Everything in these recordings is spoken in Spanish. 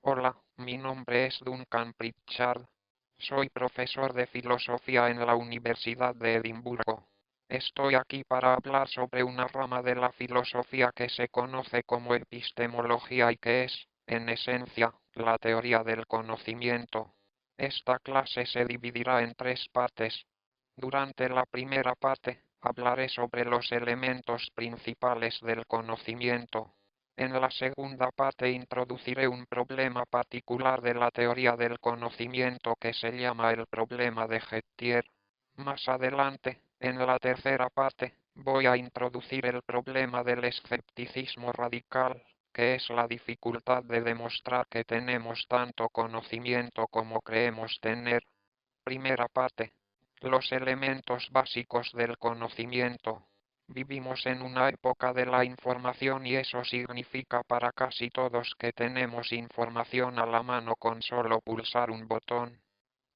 Hola, mi nombre es Duncan Pritchard. Soy profesor de filosofía en la Universidad de Edimburgo. Estoy aquí para hablar sobre una rama de la filosofía que se conoce como epistemología y que es, en esencia, la teoría del conocimiento. Esta clase se dividirá en tres partes. Durante la primera parte, hablaré sobre los elementos principales del conocimiento. En la segunda parte introduciré un problema particular de la teoría del conocimiento que se llama el problema de Gettier. Más adelante, en la tercera parte, voy a introducir el problema del escepticismo radical, que es la dificultad de demostrar que tenemos tanto conocimiento como creemos tener. Primera parte. Los elementos básicos del conocimiento. Vivimos en una época de la información y eso significa para casi todos que tenemos información a la mano con solo pulsar un botón.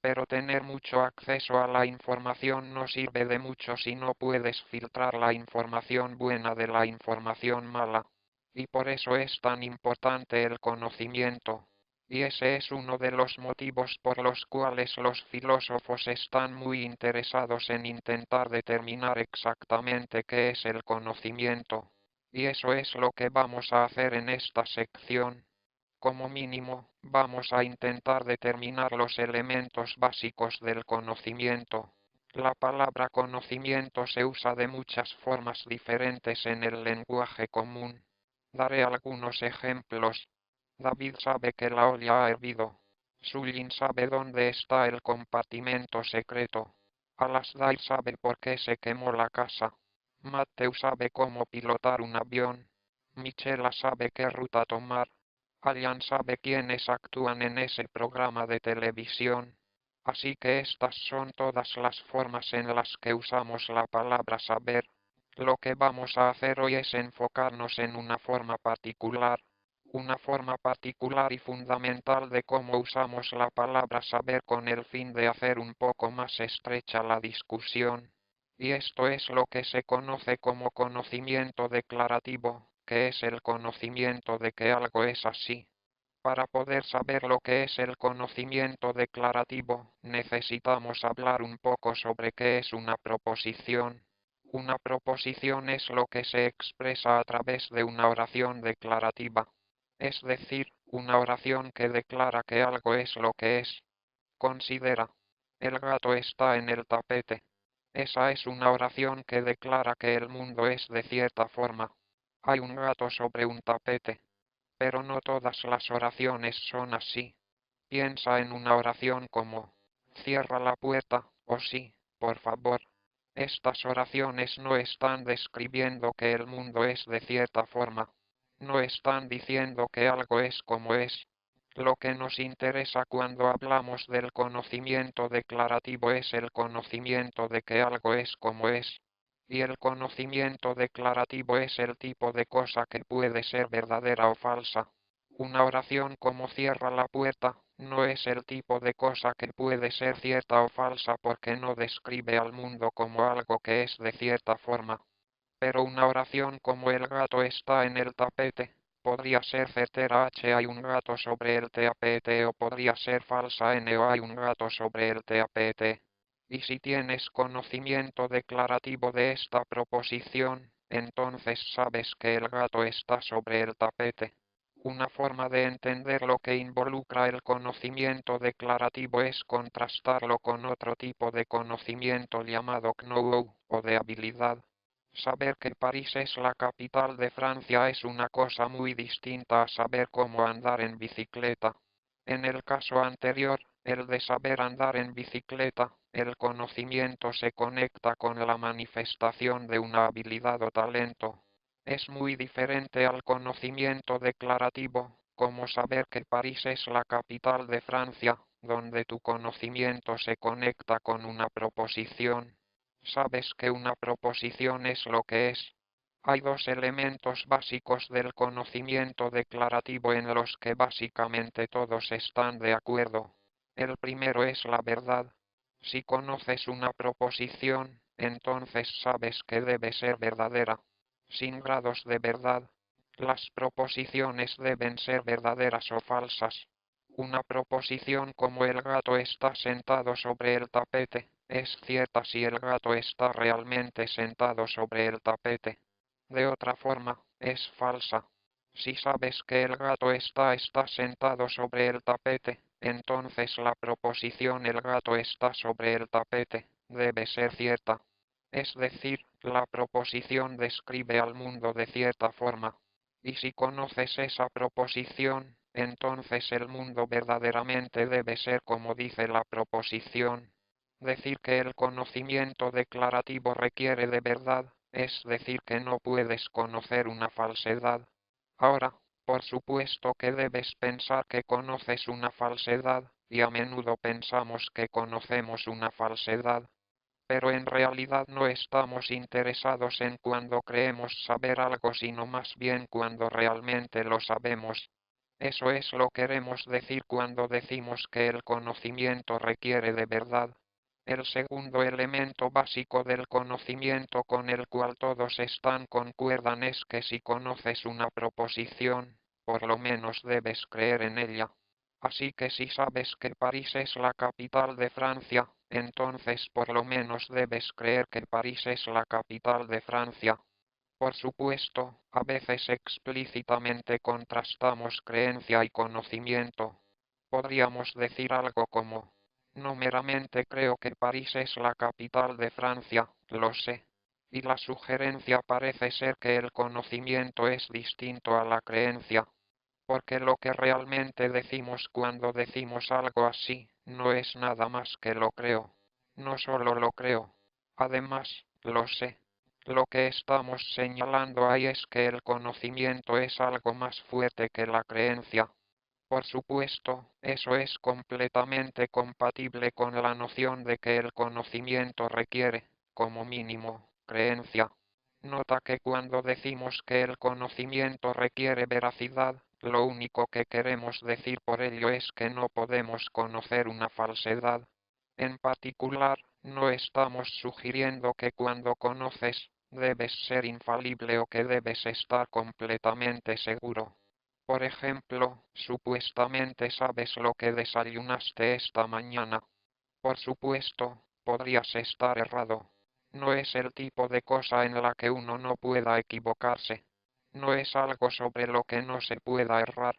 Pero tener mucho acceso a la información no sirve de mucho si no puedes filtrar la información buena de la información mala. Y por eso es tan importante el conocimiento. Y ese es uno de los motivos por los cuales los filósofos están muy interesados en intentar determinar exactamente qué es el conocimiento. Y eso es lo que vamos a hacer en esta sección. Como mínimo, vamos a intentar determinar los elementos básicos del conocimiento. La palabra conocimiento se usa de muchas formas diferentes en el lenguaje común. Daré algunos ejemplos. David sabe que la olla ha hervido. Sullin sabe dónde está el compartimento secreto. Alasdair sabe por qué se quemó la casa. Matthew sabe cómo pilotar un avión. Michela sabe qué ruta tomar. Allan sabe quiénes actúan en ese programa de televisión. Así que estas son todas las formas en las que usamos la palabra saber. Lo que vamos a hacer hoy es enfocarnos en una forma particular y fundamental de cómo usamos la palabra saber con el fin de hacer un poco más estrecha la discusión. Y esto es lo que se conoce como conocimiento declarativo, que es el conocimiento de que algo es así. Para poder saber lo que es el conocimiento declarativo, necesitamos hablar un poco sobre qué es una proposición. Una proposición es lo que se expresa a través de una oración declarativa. Es decir, una oración que declara que algo es lo que es. Considera. El gato está en el tapete. Esa es una oración que declara que el mundo es de cierta forma. Hay un gato sobre un tapete. Pero no todas las oraciones son así. Piensa en una oración como cierra la puerta o sí, por favor. Estas oraciones no están describiendo que el mundo es de cierta forma. No están diciendo que algo es como es. Lo que nos interesa cuando hablamos del conocimiento declarativo es el conocimiento de que algo es como es. Y el conocimiento declarativo es el tipo de cosa que puede ser verdadera o falsa. Una oración como cierra la puerta no es el tipo de cosa que puede ser cierta o falsa porque no describe al mundo como algo que es de cierta forma. Pero una oración como el gato está en el tapete podría ser certera hay un gato sobre el tapete o podría ser falsa o hay un gato sobre el tapete. Y si tienes conocimiento declarativo de esta proposición, entonces sabes que el gato está sobre el tapete. Una forma de entender lo que involucra el conocimiento declarativo es contrastarlo con otro tipo de conocimiento llamado know o de habilidad. Saber que París es la capital de Francia es una cosa muy distinta a saber cómo andar en bicicleta. En el caso anterior, el de saber andar en bicicleta, el conocimiento se conecta con la manifestación de una habilidad o talento. Es muy diferente al conocimiento declarativo, como saber que París es la capital de Francia, donde tu conocimiento se conecta con una proposición. Sabes que una proposición es lo que es. Hay dos elementos básicos del conocimiento declarativo en los que básicamente todos están de acuerdo. El primero es la verdad. Si conoces una proposición, entonces sabes que debe ser verdadera. Sin grados de verdad, las proposiciones deben ser verdaderas o falsas. Una proposición como el gato está sentado sobre el tapete, es cierta si el gato está realmente sentado sobre el tapete. De otra forma, es falsa. Si sabes que el gato está sentado sobre el tapete, entonces la proposición el gato está sobre el tapete debe ser cierta. Es decir, la proposición describe al mundo de cierta forma. Y si conoces esa proposición, entonces el mundo verdaderamente debe ser como dice la proposición. Decir que el conocimiento declarativo requiere de verdad, es decir que no puedes conocer una falsedad. Ahora, por supuesto que debes pensar que conoces una falsedad, y a menudo pensamos que conocemos una falsedad. Pero en realidad no estamos interesados en cuando creemos saber algo, sino más bien cuando realmente lo sabemos. Eso es lo que queremos decir cuando decimos que el conocimiento requiere de verdad. El segundo elemento básico del conocimiento con el cual todos concuerdan es que si conoces una proposición, por lo menos debes creer en ella. Así que si sabes que París es la capital de Francia, entonces por lo menos debes creer que París es la capital de Francia. Por supuesto, a veces explícitamente contrastamos creencia y conocimiento. Podríamos decir algo como, no meramente creo que París es la capital de Francia, lo sé. Y la sugerencia parece ser que el conocimiento es distinto a la creencia. Porque lo que realmente decimos cuando decimos algo así, no es nada más que lo creo. No solo lo creo. Además, lo sé. Lo que estamos señalando ahí es que el conocimiento es algo más fuerte que la creencia. Por supuesto, eso es completamente compatible con la noción de que el conocimiento requiere, como mínimo, creencia. Nota que cuando decimos que el conocimiento requiere veracidad, lo único que queremos decir por ello es que no podemos conocer una falsedad. En particular, no estamos sugiriendo que cuando conoces, debes ser infalible o que debes estar completamente seguro. Por ejemplo, supuestamente sabes lo que desayunaste esta mañana. Por supuesto, podrías estar errado. No es el tipo de cosa en la que uno no pueda equivocarse. No es algo sobre lo que no se pueda errar.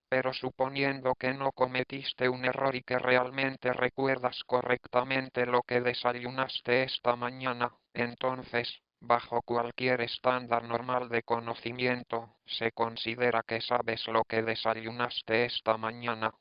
Pero suponiendo que no cometiste un error y que realmente recuerdas correctamente lo que desayunaste esta mañana, entonces, bajo cualquier estándar normal de conocimiento, se considera que sabes lo que desayunaste esta mañana.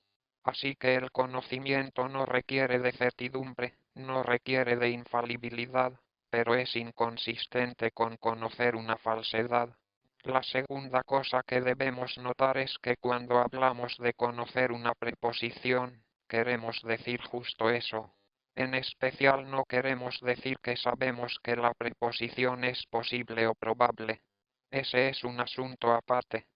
Así que el conocimiento no requiere de certidumbre, no requiere de infalibilidad, pero es inconsistente con conocer una falsedad. La segunda cosa que debemos notar es que cuando hablamos de conocer una preposición, queremos decir justo eso. En especial no queremos decir que sabemos que la preposición es posible o probable. Ese es un asunto aparte.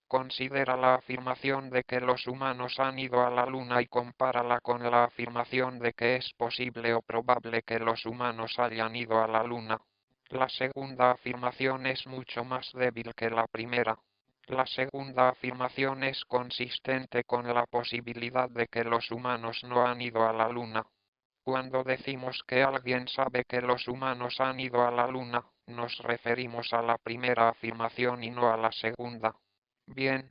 Considera la afirmación de que los humanos han ido a la Luna y compárala con la afirmación de que es posible o probable que los humanos hayan ido a la Luna. La segunda afirmación es mucho más débil que la primera. La segunda afirmación es consistente con la posibilidad de que los humanos no han ido a la Luna. Cuando decimos que alguien sabe que los humanos han ido a la Luna, nos referimos a la primera afirmación y no a la segunda. Bien,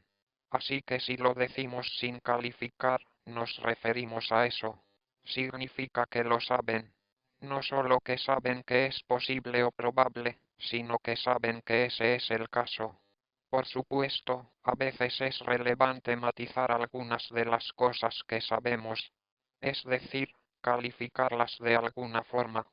así que si lo decimos sin calificar, nos referimos a eso. Significa que lo saben. No solo que saben que es posible o probable, sino que saben que ese es el caso. Por supuesto, a veces es relevante matizar algunas de las cosas que sabemos, es decir, calificarlas de alguna forma.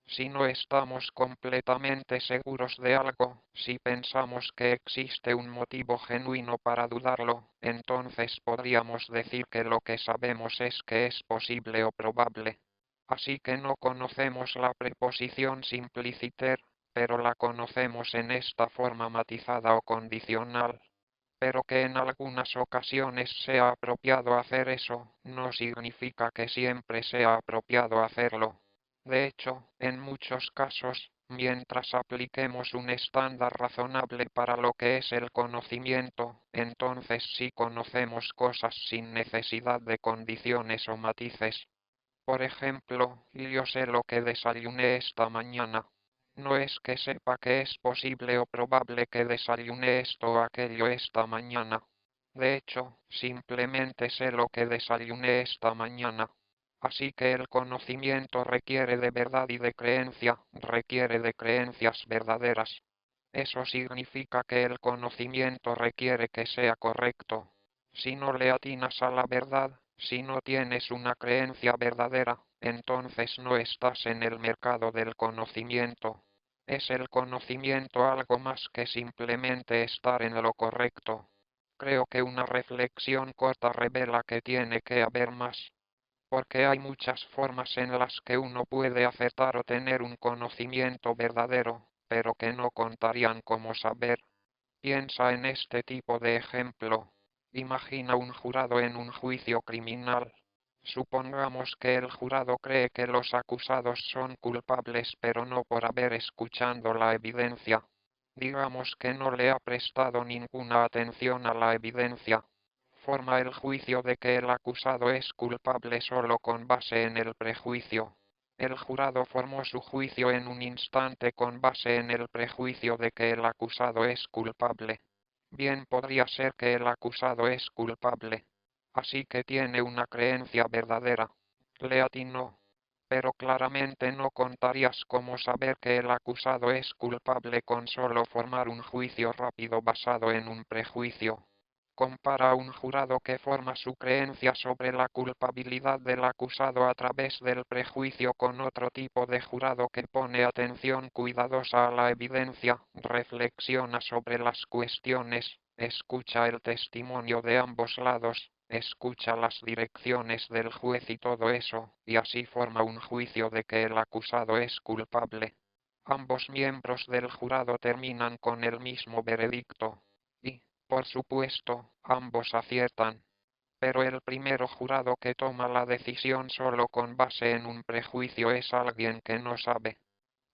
Si no estamos completamente seguros de algo, si pensamos que existe un motivo genuino para dudarlo, entonces podríamos decir que lo que sabemos es que es posible o probable. Así que no conocemos la preposición simpliciter, pero la conocemos en esta forma matizada o condicional. Pero que en algunas ocasiones sea apropiado hacer eso, no significa que siempre sea apropiado hacerlo. De hecho, en muchos casos, Mientras apliquemos un estándar razonable para lo que es el conocimiento, entonces sí conocemos cosas sin necesidad de condiciones o matices. Por ejemplo, yo sé lo que desayuné esta mañana. No es que sepa que es posible o probable que desayuné esto o aquello esta mañana. De hecho, simplemente sé lo que desayuné esta mañana. Así que el conocimiento requiere de verdad y de creencia, requiere de creencias verdaderas. Eso significa que el conocimiento requiere que sea correcto. Si no le atinas a la verdad, si no tienes una creencia verdadera, entonces no estás en el mercado del conocimiento. ¿Es el conocimiento algo más que simplemente estar en lo correcto? Creo que una reflexión corta revela que tiene que haber más, porque hay muchas formas en las que uno puede aceptar o tener un conocimiento verdadero, pero que no contarían como saber. Piensa en este tipo de ejemplo. Imagina un jurado en un juicio criminal. Supongamos que el jurado cree que los acusados son culpables, pero no por haber escuchado la evidencia. Digamos que no le ha prestado ninguna atención a la evidencia. Forma el juicio de que el acusado es culpable solo con base en el prejuicio. El jurado formó su juicio en un instante con base en el prejuicio de que el acusado es culpable. Bien podría ser que el acusado es culpable. Así que tiene una creencia verdadera. Le atinó. Pero claramente no contarías cómo saber que el acusado es culpable con solo formar un juicio rápido basado en un prejuicio. Compara a un jurado que forma su creencia sobre la culpabilidad del acusado a través del prejuicio con otro tipo de jurado que pone atención cuidadosa a la evidencia, reflexiona sobre las cuestiones, escucha el testimonio de ambos lados, escucha las direcciones del juez y todo eso, y así forma un juicio de que el acusado es culpable. Ambos miembros del jurado terminan con el mismo veredicto. Y, por supuesto, ambos aciertan. Pero el primero jurado que toma la decisión solo con base en un prejuicio es alguien que no sabe.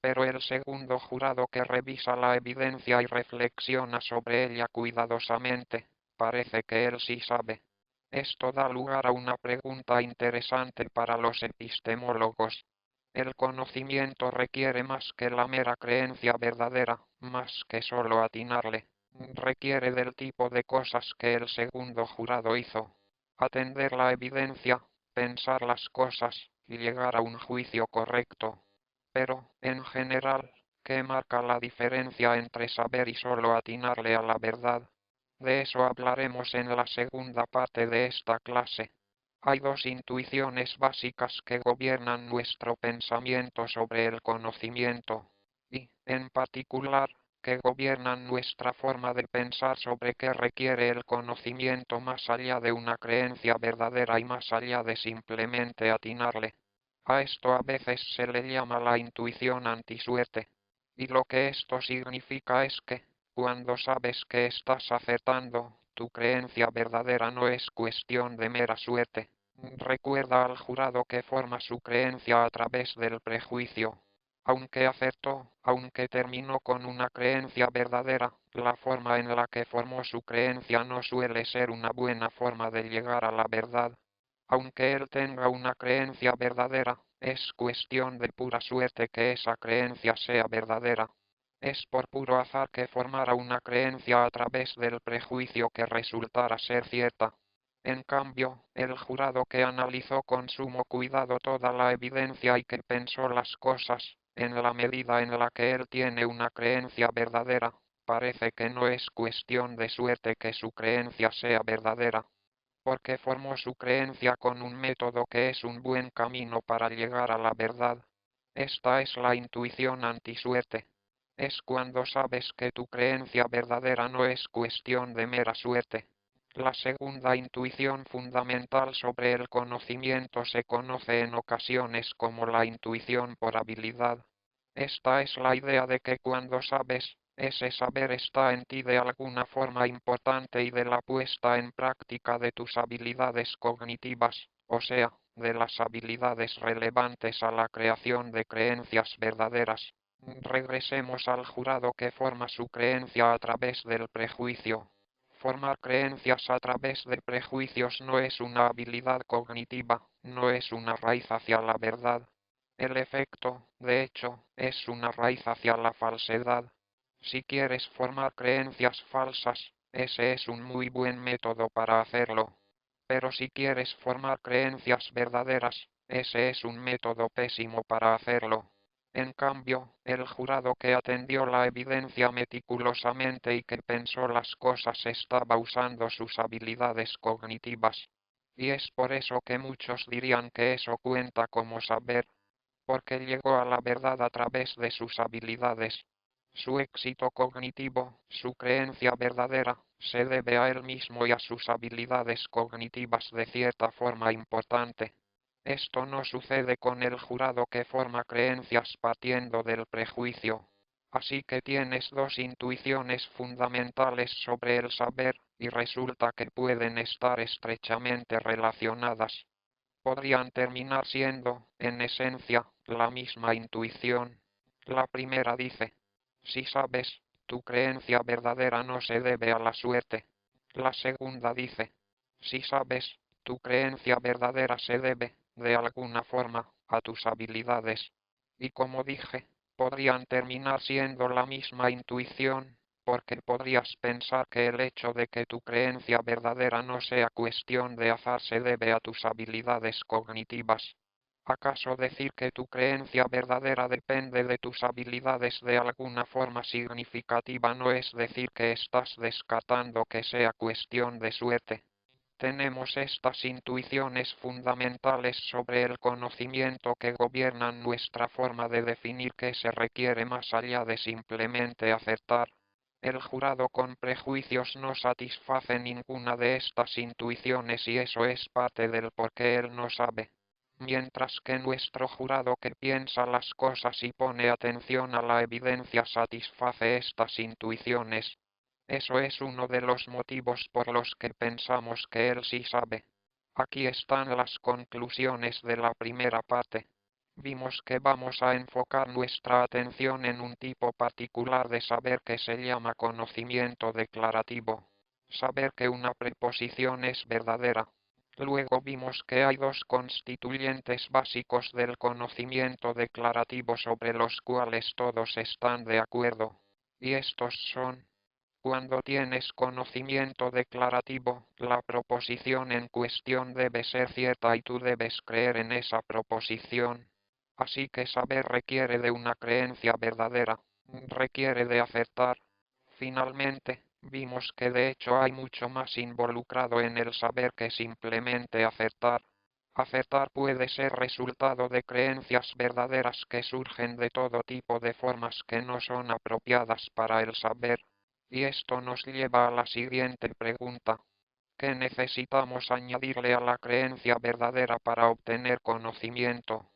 Pero el segundo jurado que revisa la evidencia y reflexiona sobre ella cuidadosamente, parece que él sí sabe. Esto da lugar a una pregunta interesante para los epistemólogos. El conocimiento requiere más que la mera creencia verdadera, más que solo atinarle. Requiere del tipo de cosas que el segundo jurado hizo. Atender la evidencia, pensar las cosas, y llegar a un juicio correcto. Pero, en general, ¿qué marca la diferencia entre saber y solo atinarle a la verdad? De eso hablaremos en la segunda parte de esta clase. Hay dos intuiciones básicas que gobiernan nuestro pensamiento sobre el conocimiento, y, en particular, que gobiernan nuestra forma de pensar sobre qué requiere el conocimiento más allá de una creencia verdadera y más allá de simplemente atinarle. A esto a veces se le llama la intuición antisuerte. Y lo que esto significa es que, cuando sabes que estás acertando, tu creencia verdadera no es cuestión de mera suerte. Recuerda al jurado que forma su creencia a través del prejuicio. Aunque acertó, aunque terminó con una creencia verdadera, la forma en la que formó su creencia no suele ser una buena forma de llegar a la verdad. Aunque él tenga una creencia verdadera, es cuestión de pura suerte que esa creencia sea verdadera. Es por puro azar que formara una creencia a través del prejuicio que resultara ser cierta. En cambio, el jurado que analizó con sumo cuidado toda la evidencia y que pensó las cosas, en la medida en la que él tiene una creencia verdadera, parece que no es cuestión de suerte que su creencia sea verdadera, porque formó su creencia con un método que es un buen camino para llegar a la verdad. Esta es la intuición antisuerte. Es cuando sabes que tu creencia verdadera no es cuestión de mera suerte. La segunda intuición fundamental sobre el conocimiento se conoce en ocasiones como la intuición por habilidad. Esta es la idea de que cuando sabes, ese saber está en ti de alguna forma importante y de la puesta en práctica de tus habilidades cognitivas, o sea, de las habilidades relevantes a la creación de creencias verdaderas, Regresemos al jurado que forma su creencia a través del prejuicio. Formar creencias a través de prejuicios no es una habilidad cognitiva, no es una raíz hacia la verdad. El efecto, de hecho, es una raíz hacia la falsedad. Si quieres formar creencias falsas, ese es un muy buen método para hacerlo. Pero si quieres formar creencias verdaderas, ese es un método pésimo para hacerlo. En cambio, el jurado que atendió la evidencia meticulosamente y que pensó las cosas estaba usando sus habilidades cognitivas. Y es por eso que muchos dirían que eso cuenta como saber, porque llegó a la verdad a través de sus habilidades. Su éxito cognitivo, su creencia verdadera, se debe a él mismo y a sus habilidades cognitivas de cierta forma importante. Esto no sucede con el jurado que forma creencias partiendo del prejuicio. Así que tienes dos intuiciones fundamentales sobre el saber, y resulta que pueden estar estrechamente relacionadas. Podrían terminar siendo, en esencia, la misma intuición. La primera dice, si sabes, tu creencia verdadera no se debe a la suerte. La segunda dice, si sabes, tu creencia verdadera se debe, de alguna forma, a tus habilidades. Y como dije, podrían terminar siendo la misma intuición, porque podrías pensar que el hecho de que tu creencia verdadera no sea cuestión de azar se debe a tus habilidades cognitivas. ¿Acaso decir que tu creencia verdadera depende de tus habilidades de alguna forma significativa no es decir que estás descartando que sea cuestión de suerte? Tenemos estas intuiciones fundamentales sobre el conocimiento que gobiernan nuestra forma de definir qué se requiere más allá de simplemente acertar. El jurado con prejuicios no satisface ninguna de estas intuiciones y eso es parte del por qué él no sabe. Mientras que nuestro jurado que piensa las cosas y pone atención a la evidencia satisface estas intuiciones. Eso es uno de los motivos por los que pensamos que él sí sabe. Aquí están las conclusiones de la primera parte. Vimos que vamos a enfocar nuestra atención en un tipo particular de saber que se llama conocimiento declarativo. Saber que una preposición es verdadera. Luego vimos que hay dos constituyentes básicos del conocimiento declarativo sobre los cuales todos están de acuerdo. Y estos son: cuando tienes conocimiento declarativo, la proposición en cuestión debe ser cierta y tú debes creer en esa proposición. Así que saber requiere de una creencia verdadera, requiere de acertar. Finalmente, vimos que de hecho hay mucho más involucrado en el saber que simplemente acertar. Acertar puede ser resultado de creencias verdaderas que surgen de todo tipo de formas que no son apropiadas para el saber. Y esto nos lleva a la siguiente pregunta: ¿qué necesitamos añadirle a la creencia verdadera para obtener conocimiento?